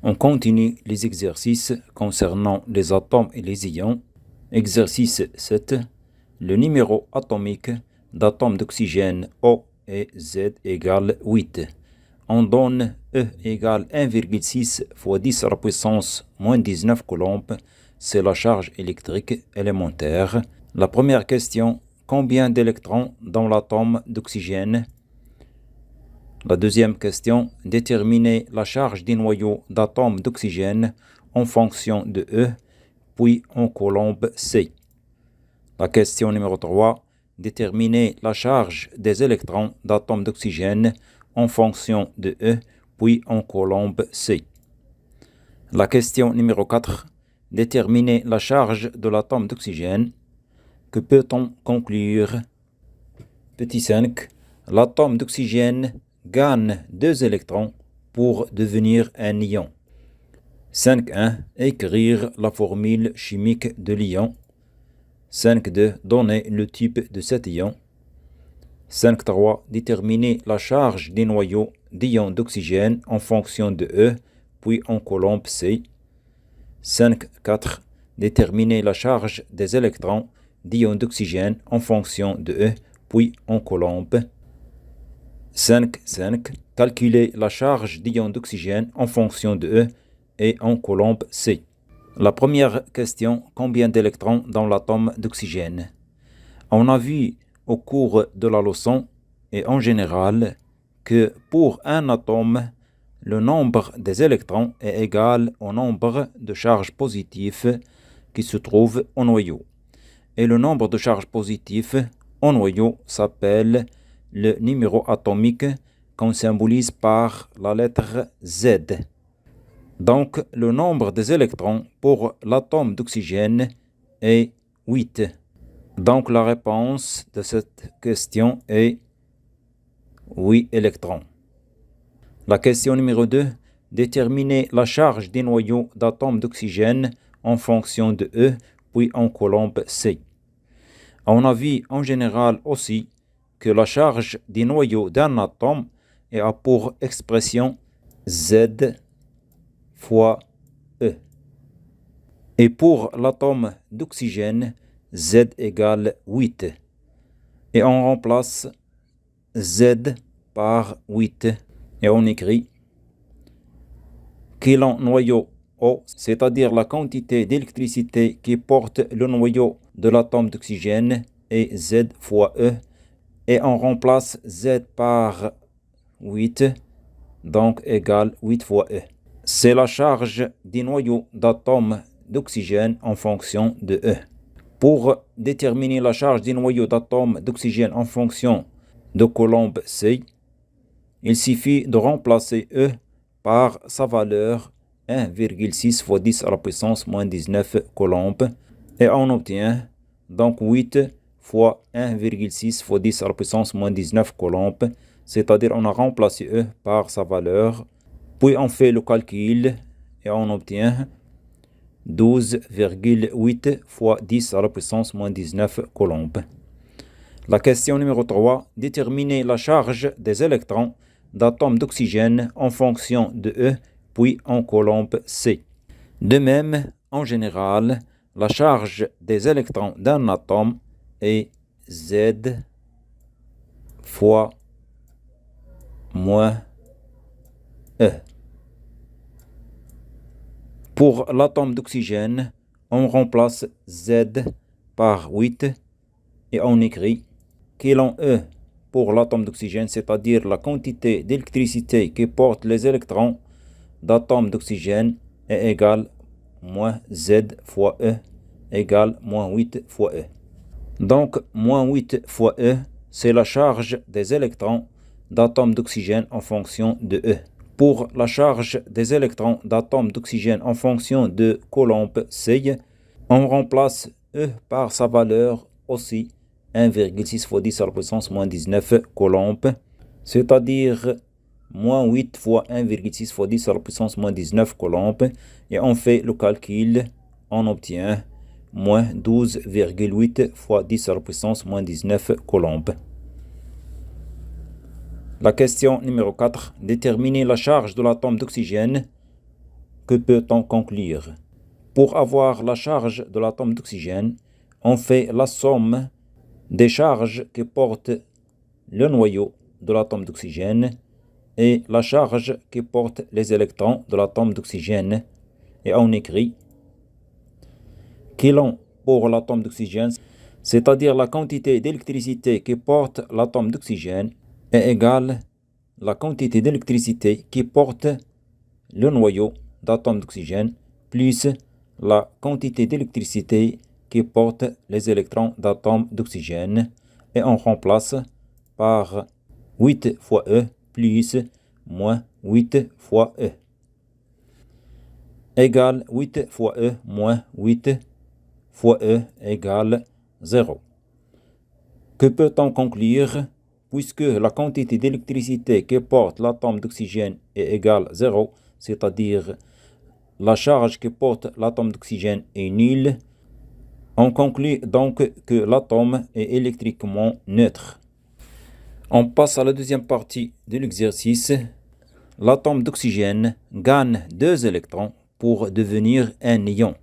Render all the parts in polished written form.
On continue les exercices concernant les atomes et les ions. Exercice 7. Le numéro atomique d'atomes d'oxygène O et Z égale 8. On donne E égale 1,6 fois 10 à la puissance moins 19 coulombs. C'est la charge électrique élémentaire. La première question, combien d'électrons dans l'atome d'oxygène? La deuxième question, déterminer la charge des noyaux d'atomes d'oxygène en fonction de E, puis en coulomb C. La question numéro 3, déterminer la charge des électrons d'atomes d'oxygène en fonction de E, puis en coulomb C. La question numéro 4, déterminer la charge de l'atome d'oxygène. Que peut-on conclure? Petit 5, l'atome d'oxygène gagne 2 électrons pour devenir un ion. 5.1. Écrire la formule chimique de l'ion. 5.2. Donner le type de cet ion. 5.3. Déterminer la charge des noyaux d'ions d'oxygène en fonction de E, puis en coulomb C. 5.4. Déterminer la charge des électrons d'ions d'oxygène en fonction de E, puis en coulomb. 5.5. Calculer la charge d'ions d'oxygène en fonction de E et en coulomb C. La première question, combien d'électrons dans l'atome d'oxygène? On a vu au cours de la leçon et en général que pour un atome, le nombre des électrons est égal au nombre de charges positives qui se trouvent au noyau. Et le nombre de charges positives au noyau s'appelle le numéro atomique qu'on symbolise par la lettre Z. Donc, le nombre des électrons pour l'atome d'oxygène est 8. Donc, la réponse de cette question est 8 électrons. La question numéro 2. Déterminer la charge des noyaux d'atomes d'oxygène en fonction de E, puis en coulomb C. On a vu en général aussi que la charge des noyaux d'un atome a pour expression Z fois E. Et pour l'atome d'oxygène, Z égale 8. Et on remplace Z par 8. Et on écrit qu'un noyau O, c'est-à-dire la quantité d'électricité qui porte le noyau de l'atome d'oxygène, est Z fois E. Et on remplace Z par 8, donc égale 8 fois E. C'est la charge des noyaux d'atomes d'oxygène en fonction de E. Pour déterminer la charge des noyaux d'atomes d'oxygène en fonction de coulomb C, il suffit de remplacer E par sa valeur 1,6 fois 10 à la puissance moins 19 coulombs et on obtient donc 8 fois 1,6 fois 10 à la puissance moins 19 coulombs, c'est-à-dire on a remplacé E par sa valeur, puis on fait le calcul et on obtient 12,8 fois 10 à la puissance moins 19 coulombs. La question numéro 3. Déterminer la charge des électrons d'atomes d'oxygène en fonction de E, puis en coulomb C. De même, en général, la charge des électrons d'un atome est Z fois moins E. Pour l'atome d'oxygène, on remplace Z par 8 et on écrit qu'en E pour l'atome d'oxygène, c'est-à-dire la quantité d'électricité qui porte les électrons d'atomes d'oxygène est égale moins Z fois E égale moins 8 fois E. Donc, moins 8 fois E, c'est la charge des électrons d'atomes d'oxygène en fonction de E. Pour la charge des électrons d'atomes d'oxygène en fonction de coulomb C, on remplace E par sa valeur aussi 1,6 fois 10 à la puissance moins 19 coulombs, c'est-à-dire moins 8 fois 1,6 fois 10 à la puissance moins 19 coulombs, et on fait le calcul, on obtient moins 12,8 fois 10 à la puissance moins 19 coulombs. La question numéro 4. Déterminer la charge de l'atome d'oxygène Que peut-on conclure? Pour avoir la charge de l'atome d'oxygène, on fait la somme des charges que porte le noyau de l'atome d'oxygène et la charge que portent les électrons de l'atome d'oxygène. Et on écrit qu'Elon pour l'atome d'oxygène, c'est-à-dire la quantité d'électricité que porte l'atome d'oxygène, est égale à la quantité d'électricité qui porte le noyau d'atome d'oxygène plus la quantité d'électricité qui porte les électrons d'atome d'oxygène. Et on remplace par 8 fois E plus moins 8 fois E égale 8 fois E moins 8 fois E égale 0. Que peut-on conclure? Puisque la quantité d'électricité que porte l'atome d'oxygène est égale à 0, c'est-à-dire la charge que porte l'atome d'oxygène est nulle, on conclut donc que l'atome est électriquement neutre. On passe à la deuxième partie de l'exercice. L'atome d'oxygène gagne 2 électrons pour devenir un ion.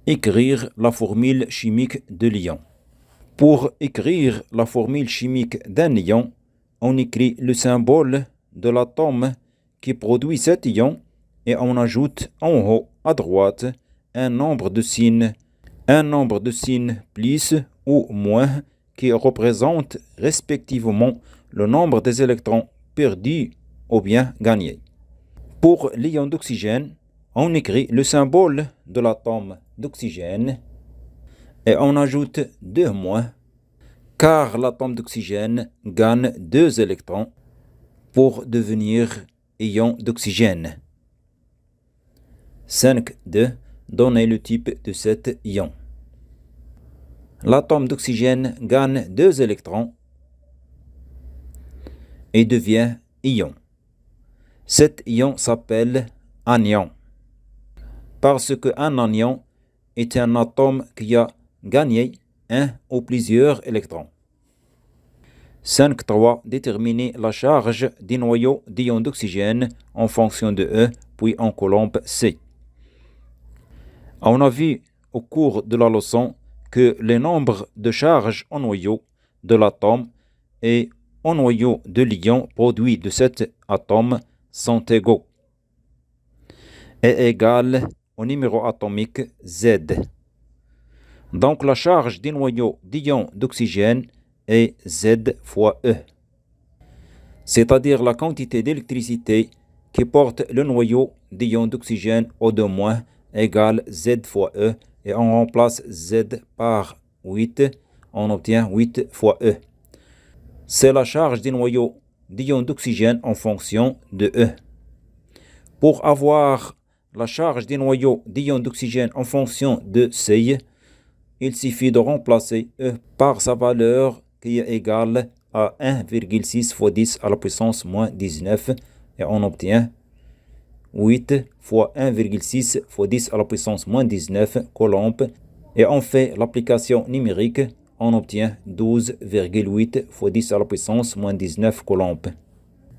Écrire la formule chimique de l'ion. Pour écrire la formule chimique d'un ion, on écrit le symbole de l'atome qui produit cet ion et on ajoute en haut à droite un nombre de signes plus ou moins qui représente respectivement le nombre des électrons perdus ou bien gagnés. Pour l'ion d'oxygène, on écrit le symbole de l'atome d'oxygène et on ajoute 2 moins, car l'atome d'oxygène gagne 2 électrons pour devenir ion d'oxygène. 5.2. Donnez le type de cet ion. L'atome d'oxygène gagne 2 électrons et devient ion. Cet ion s'appelle anion, parce qu'un anion est un atome qui a gagné un ou plusieurs électrons. 5.3. Déterminer la charge des noyaux d'ion d'oxygène en fonction de E, puis en colombe C. On a vu au cours de la leçon que les nombres de charges en noyau de l'atome et en noyau de l'ion produit de cet atome sont égaux et égales au numéro atomique Z. Donc la charge du noyau d'ion d'oxygène est Z fois E, c'est-à-dire la quantité d'électricité qui porte le noyau d'ion d'oxygène O2- égale Z fois E, et on remplace Z par 8, on obtient 8 fois E. C'est la charge du noyau d'ion d'oxygène en fonction de E. Pour avoir la charge du noyau d'ion d'oxygène en fonction de C, il suffit de remplacer E par sa valeur qui est égale à 1,6 fois 10 à la puissance moins 19, et on obtient 8 fois 1,6 fois 10 à la puissance moins 19 coulombes, et on fait l'application numérique, on obtient 12,8 fois 10 à la puissance moins 19 coulombes.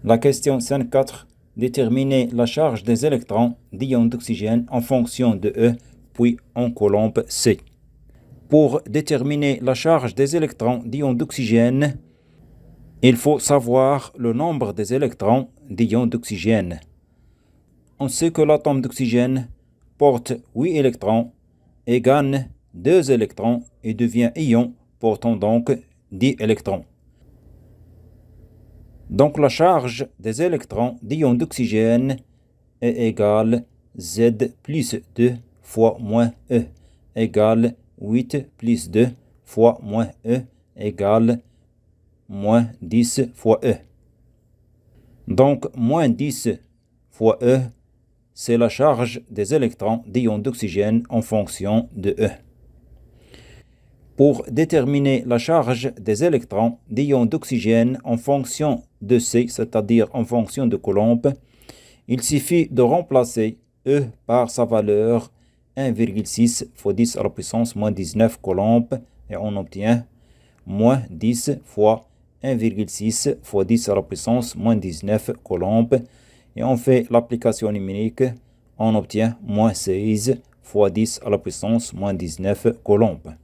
La question 5.4. Déterminer la charge des électrons d'ion d'oxygène en fonction de E, puis en colombe C. Pour déterminer la charge des électrons d'ion d'oxygène, il faut savoir le nombre des électrons d'ion d'oxygène. On sait que l'atome d'oxygène porte 8 électrons et gagne 2 électrons et devient ion, portant donc 10 électrons. Donc la charge des électrons d'ion d'oxygène est égale Z plus 2 fois moins E égale 8 plus 2 fois moins E égale moins 10 fois E. Donc moins 10 fois E, c'est la charge des électrons d'ion d'oxygène en fonction de E. Pour déterminer la charge des électrons d'ion d'oxygène en fonction de C, c'est-à-dire en fonction de Coulomb, il suffit de remplacer E par sa valeur 1,6 fois 10 à la puissance moins 19 Coulomb, et on obtient moins 10 fois 1,6 fois 10 à la puissance moins 19 Coulomb, et on fait l'application numérique, on obtient moins 16 fois 10 à la puissance moins 19 coulombs.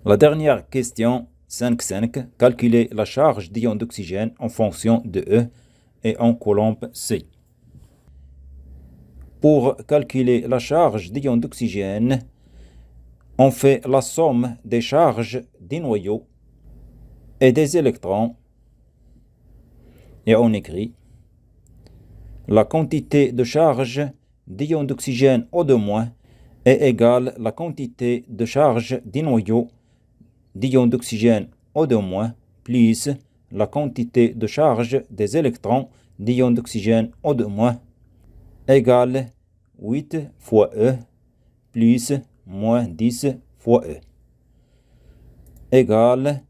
La dernière question, 5.5. Calculer la charge d'ion d'oxygène en fonction de E et en coulombs C. Pour calculer la charge d'ion d'oxygène, on fait la somme des charges des noyaux et des électrons et on écrit la quantité de charge d'ion d'oxygène O2- est égale à la quantité de charge des noyaux d'ion d'oxygène O2- plus la quantité de charge des électrons d'ion d'oxygène O2- égale 8 fois E plus moins 10 fois E égale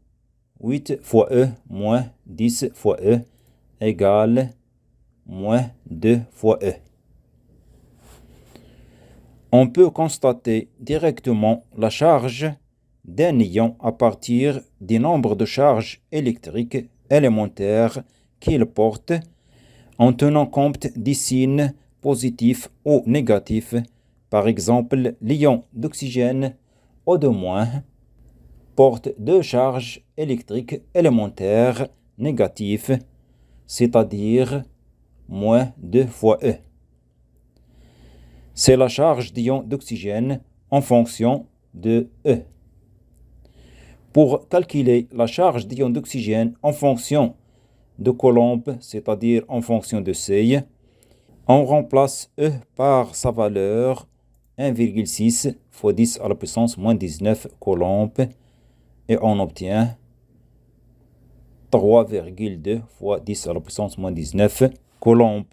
8 fois E moins 10 fois E égale moins 2 fois E. On peut constater directement la charge d'un ion à partir du nombre de charges électriques élémentaires qu'il porte en tenant compte des signes positifs ou négatifs. Par exemple, l'ion d'oxygène O2- porte deux charges électriques élémentaires négatives, c'est-à-dire moins 2 fois E. C'est la charge d'ion d'oxygène en fonction de E. Pour calculer la charge d'ion d'oxygène en fonction de Coulomb, c'est-à-dire en fonction de C, on remplace E par sa valeur 1,6 fois 10 à la puissance moins 19 Coulomb et on obtient 3,2 fois 10 à la puissance moins 19 Coulomb.